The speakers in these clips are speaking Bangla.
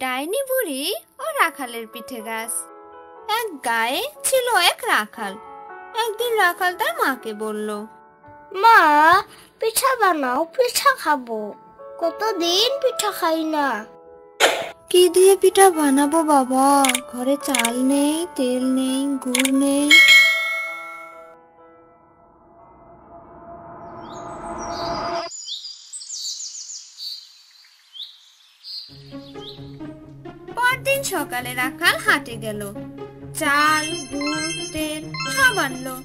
ডাইনি বুড়ি ও রাখালের পিঠে গাছ। এক গায়ে ছিল এক রাখাল। একদিন রাখাল তার মাকে বলল, মা, পিঠা বানাও, পিঠা খাবো। কতদিন পিঠা খাই না। কি দিয়ে পিঠা বানাবো বাবা? ঘরে চাল নেই, তেল নেই, গুড় নেই। পরদিন সকালে রাখাল হাটে গেল। চাল, গুড়, তেল সব আনলো।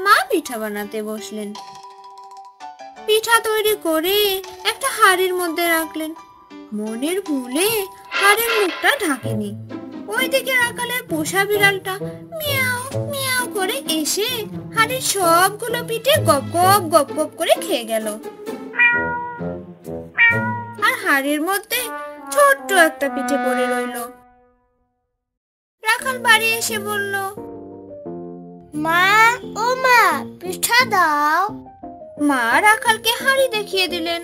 মা পিঠা বানাতে বসলেন। পিঠা তৈরি করে একটা হাঁড়ির মধ্যে রাখলেন। মনের ভুলে হাঁড়ির মুখটা ঢাকেনি। ওইদিকে রাখালের পোষা বিড়ালটা মিয়াও মিয়াও করে এসে হাঁড়ির সবগুলো পিঠে গপ গপ গপ গপ করে খেয়ে গেল। আর হাঁড়ির মধ্যে ছোট্ট একটা পিঠে পড়ে রইল। রাখাল বাড়ি এসে বলল, মা, ও মা, পিঠা দাও। মা রাখালকে হাঁড়ি দেখিয়ে দিলেন।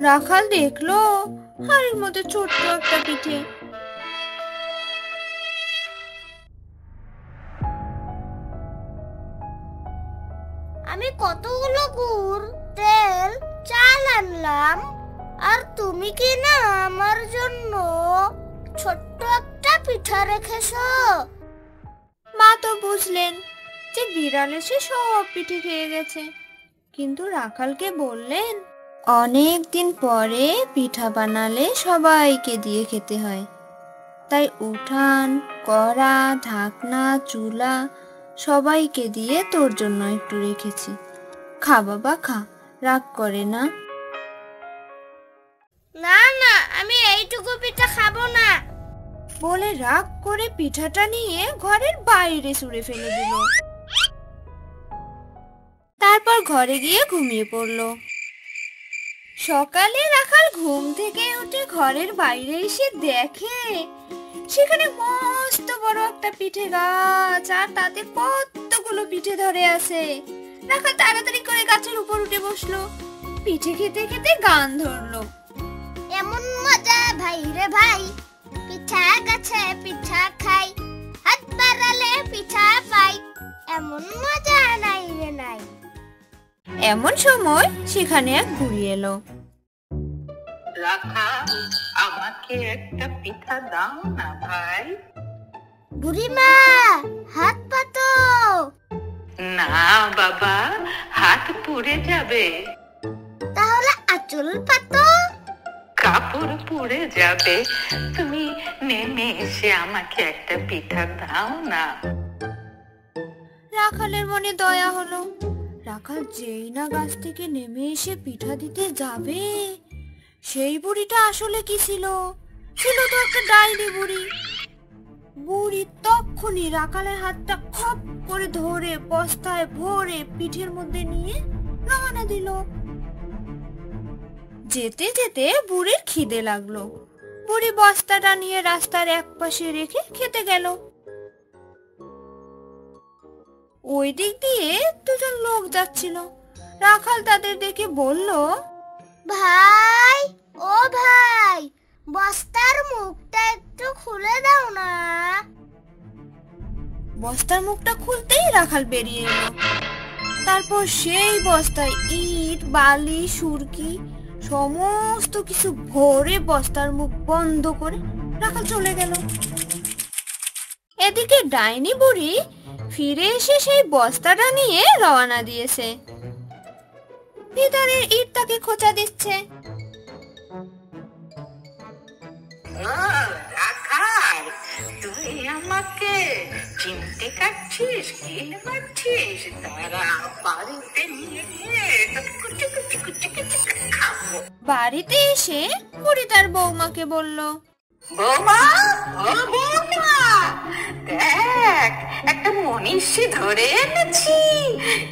রাখাল দেখলো হাঁড়ির মধ্যে ছোট্ট একটা পিঠে। আমি কতগুলো গুড়, তেল, চাল আনলাম, আর তুমি কি না আমার জন্য ছোট্ট একটা পিঠা রেখেছো? মা তো বুঝলেন যে বিড়াল এসে সব পিঠে খেয়ে গেছে, কিন্তু রাখালকে বললেন, অনেক দিন পরে পিঠা বানালে সবাইকে দিয়ে খেতে হয়, তাই উঠান, কড়া, ঢাকনা, চুলা সবাইকে দিয়ে তোর জন্য একটু রেখেছি। খা বাবা খা, রাগ করে না। না না, আমি এইটুকু পিঠা খাবো না বলে রাগ করে পিঠাটা নিয়ে ঘরের বাইরে ছুঁড়ে ফেলে দিল। তারপর ঘরে গিয়ে ঘুমিয়ে পড়ল। সকালে রাখাল ঘুম থেকে উঠে ঘরের বাইরে এসে দেখে সেখানে মস্ত বড় একটা পিঠে গাছ, আর তাতে কতগুলো পিঠে ধরে আছে। রাখাল তাড়াতাড়ি করে গাছের উপর উঠে বসলো। পিঠে খেতে খেতে গান ধরলো, এমন মজা ভাই রে ভাই, পিঠা গাছে পিঠা খাই, হাত বাড়ালে পিঠা পাই, এমন মজা নাই রে নাই। এমন সময় সেখানে এক বুড়ি এলো। রাখাল, আমাকে একটা পিঠা দাও না ভাই। বুড়িমা, হাত পাতো। না বাবা, হাত পুড়ে যাবে। তাহলে আঁচল পাতো। কাপড় পুড়ে যাবে। তুমি নেমে এসে আমাকে একটা পিঠা দাও না। রাখালের মনে দয়া হলো। রাখাল যেই না গাছ থেকে নেমে এসে পিঠা দিতে যাবে, সেই বুড়িটা আসলে কি ছিল? ছিল তো একটা ডাইনি বুড়ি। বুড়ি তখনই রাখালের হাতটা খপ করে ধরে বস্তায় ভরে পিঠের মধ্যে নিয়ে রওনা দিল। যেতে যেতে বুড়ির খিদে লাগলো। বুড়ি বস্তাটা নিয়ে রাস্তার এক পাশে রেখে খেতে গেল। ওই দিক দিয়ে দুজন লোক যাচ্ছিল। রাখাল তাদের দেখে বলল, ভাই, ও ভাই, বস্তার মুখটা একটু খুলে দাও না। বস্তার মুখটা খুলতেই রাখাল বেরিয়ে এলো। তারপর সেই বস্তায় ইট, বালি, সুরকি সমস্ত কিছু ভরে বস্তার মুখ বন্ধ করে রাখাল চলে গেল। এদিকে ডাইনি বুড়ি ফিরে এসে সেই বস্তাটা নিয়ে রওনা দিয়েছে। ভিতরের ইট তাকে খোঁচা দিচ্ছে। রাখাল, তুই আমাকে চিমটে কাটছিস, কিল মারছিস? তারা বাড়িতে নিয়ে গিয়ে কুচি কুচি কুচি কুচি খাবো। বাড়িতে এসে বুড়ি তার বৌমাকে বলল, বৌমা, ও বৌমা, দেখ একটা মনীষী ধরে এনেছি,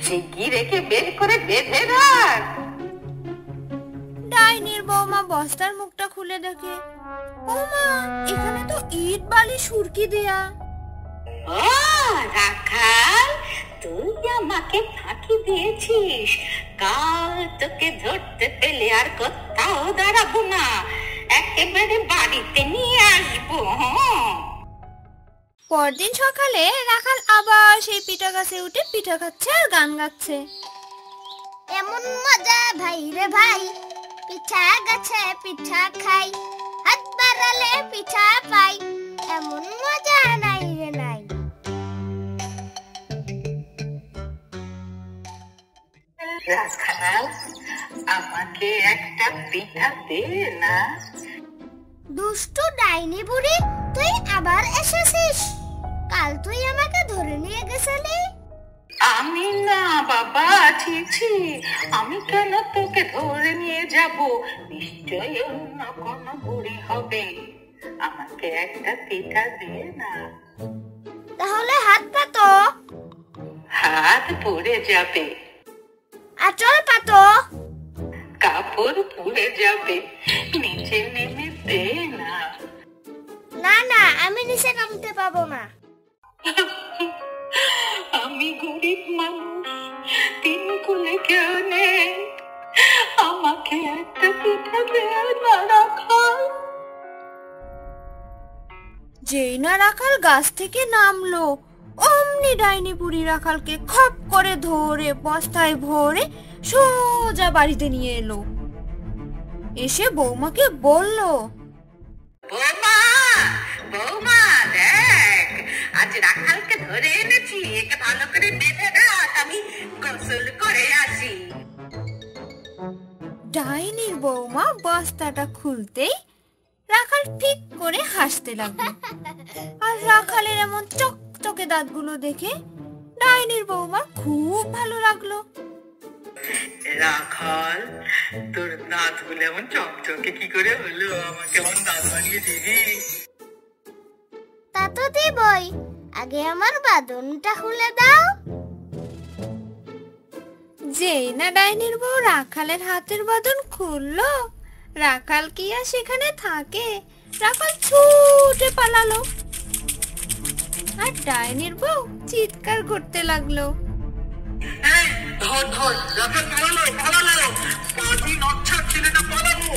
শিগগিরকে বের করে বেঁধে রাখ। ডাইনির বৌমা বস্তার মুখটা খুলে দেখে, ওমা, এখানে তো ইট, বালি, সুরকি দেয়া। ও রাখাল, তুই আমাকে ফাঁকি দিয়েছিস। কাল তোকে ধরতে পেলে আর কোথাও দাঁড়াবো না। একেবারে বাড়িতে নিয়ে আসবো। হ্যাঁ, পরদিন সকালে রাখাল আবার সেই পিঠা গাছে উঠে পিঠা খাচ্ছে আর গান গাচ্ছে। এমন মজা ভাই রে ভাই, পিঠা গাছে পিঠা খাই, হাত বাড়ালে পিঠা পাই, এমন মজা নাই রে নাই। রাখাল, আমাকে একটা পিঠা দে না। দুষ্টু ডাইনি বুড়ি, তুই আবার এসেছিস? কাল তুই আমাকে ধরে নিয়ে গেছিলি। আমি না বাবা, ছি, আমি কেন তোকে ধরে নিয়ে যাব? নিশ্চয়ই অন্য কোনো বুড়ি হবে। আমাকে একটা পিঠা দে না। তাহলে হাত পাতো। হাত পুড়ে যাবে, আচল পাতো। কাপড় পুড়ে যাবে, নিচে নেমে দে না। না না, আমি নিচে নামতে পাবো না। আমি গরিব মানুষ, তিন কুলে কেউ নেই, আমাকে একটা পিঠা দে না রাখাল। যেই না রাখাল গাছ থেকে নামলো, অমনি ডাইনি বুড়ি রাখালকে খপ করে ধরে বস্তায় ভরে সোজা বাড়িতে নিয়ে এলো। এসে বৌমাকে বলল, বৌমা, বৌমা দেখ, আজ রাখালকে ধরে এনেছি, একে ভালো করে বেঁধে রাখ, আমি গোসল করে আসি। ডাইনির বৌমা বস্তাটা খুলতেই রাখাল ঠিক করে হাসতে লাগলো। আর রাখালের এমন চকচকে দাঁতগুলো দেখে ডাইনির বৌমার খুব ভালো লাগলো। রাখাল, তোর দাঁতগুলো এমন চকচকে কি করে হলো? আমাকে এমন দাঁত বানিয়ে দিবি? তা তো দিবই, আগে আমার বাঁধনটা খুলে দাও। যেই না ডাইনির বউ রাখালের হাতের বাঁধন খুললো, রাখাল কি আর সেখানে থাকে? রাখাল ছুটে পালালো। আর ডাইনির বউ চিৎকার করতে লাগলো, ধর ধর, রাখাল পালালো, পালালো, পাজি নচ্ছার ছেলেটা পালালো।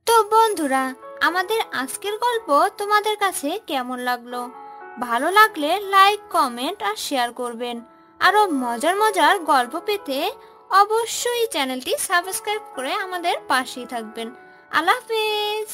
তো বন্ধুরা, আমাদের আজকের গল্প তোমাদের কাছে কেমন লাগলো? ভালো লাগলে লাইক, কমেন্ট আর শেয়ার করবেন। আরো মজার মজার গল্প পেতে অবশ্যই চ্যানেলটি সাবস্ক্রাইব করে আমাদের পাশেই থাকবেন। আল্লাহ হাফেজ।